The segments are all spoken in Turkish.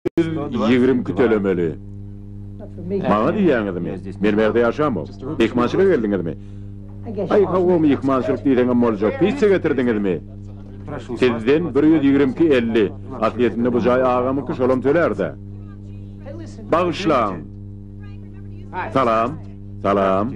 20 tölemeli. Bana diýäňizmi? Mermerde ýaşamam. Ekmançylyk geldiňizmi? Ay, hawamy ekmançylyk diýdiňem boljak. Pizza getirdiňizmi? Sizden 120-50. Atletinde bu jaý agamyky şolam tölerdi. Bağışlaň. Salam. Salam.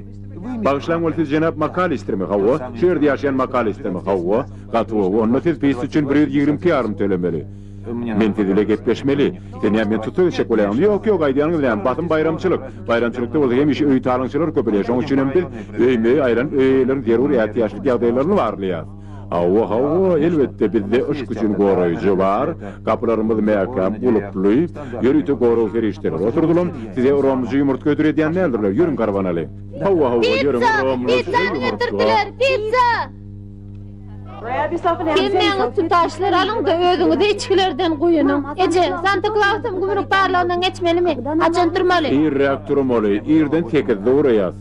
Bağışlaň bolsa jenap McAllistermi hawa? Şu ýerde ýaşaýan McAllistermi hawa? Gatwy, onda siz pizza üçin 120 ýarym tölemeli. Men tedile getpeşmeli. Sen ýa men tutuşyk bolan. Ýok, aýdýanyň bilen batym bayramçylyk. Bayramçylykda bolsa hem işi öý talyňçylar köpelýär. Şoň üçin hem biz öýme, aýran, öýlerin zeruri ähtiýaçly ýagdaýlaryny barlaýar. Hawa, elbette bizde iş güçün goraýjy bar. Kapylarymyz mäkam, uluply, ýörüýte goraw ferişler. Oturdulum, size uromjy ýumurt götüredýän nädirler? Ýürüň karwanaly. Hawa, ýürüň uromjy. Pizza getirdiler, pizza. Kemeňi tutaşlar alyň da özüňizi içkilerden goýunyň. Eje, Santa Claus'um gümrük barlaryndan geçmelimi? Açan turmaly. Turmaly, ýerden tekizde uraýas.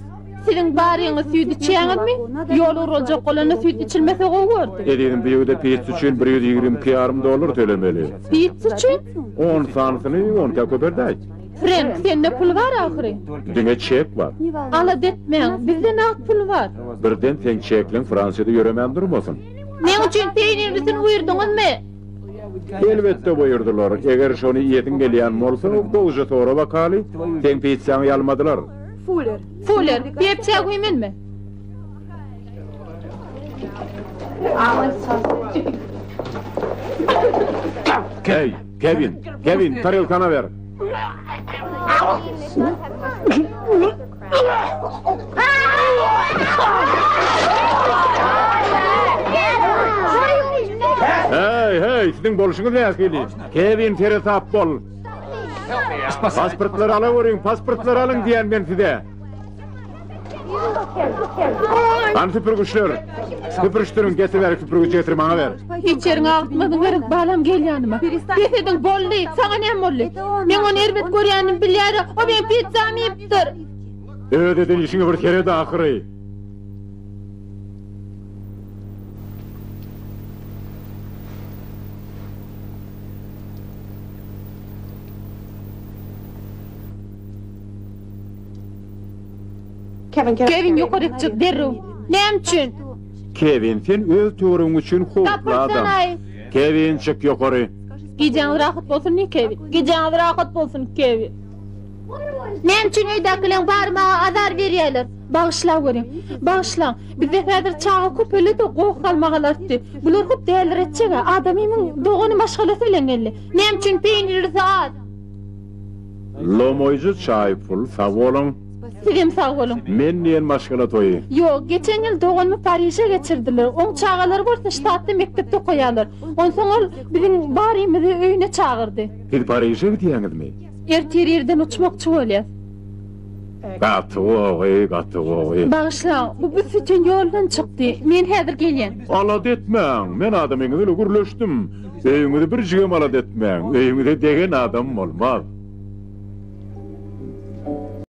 Siziň baryňyz süýt içýäňizmi? Ýol uruljak bolany süýt içilmese gowurdy. Ededim biýugda pizza üçin $120 tölemeli. Pizza üçin? 10 santyny 10 köperdi. Frank, sende pul bar ahyry? Diňe çek bar. Ala detmeň, bizde nak pul bar. Birden teň çekleň Fransiýada ýöremen durmasyn. Ne üçin peýnirlisin buyurdyňyzmy? Elbette buyurdular. Eger şonu ýedin gelýän bolsa, goýja tora wakaly, teň pizzaňy ýalmadylar. Fuller, pizza goýmenmi? Hey, Kevin, tarelkana ver. Hey, sizin boluşuňyz näseli? Kevin tere tap bol. Pasportları alıverin, pasportları alın diyen ben size. An süpürgüçler, süpürüştürün, getiver süpürgüç getir, bana ver. Hiçerin ağıtmadın gerek, balam gel yanıma. Desedin bolli, sana ne molli? Men onu erbet görýänim bilýär, o ben pizzam ýepdir. Ödedin işini bir kere de ahırı. Kevin ýokary çık derrew. Näme üçin? Kevin, sen öz töwrüň üçin howply adam. Kevin, çık ýokary. Gijaň rahat bolsun ni Kevin. Gijaň rahat bolsun Kevin. Näme üçin öýdäkileň barmagy azar berýärler? Bağışla görün. Bağışla. Bizde häzir çağı köpeli de gowy kalmagalardy. Bular hep dälir etjege. Adamyň dogany maşgalası bilen geldi. Näme üçin peýnirli saat? Lomoyjy çaý pul, sag bolun. Sizem sag bolun. Men niýen maşgala toýy? Ýok, geçen ýyl doganymy Paryja geçirdiler. Oň çağalar bolsa ştatda mekdepde goýarlar. Onsoň ol biziň barymyzy öýüne çağırdy. Siz Paryja gidýäňizmi? Ertirýerden uçmakçy bolýar. Gaty. Bağışla, bu bütün ýoldan çykdy. Men häzir gelýän. Alat etmeň, men adamyňyzy gürleşdim. Öýüňizi bir jigem alat etmeň. Öýüňizde degen adam bolmaz.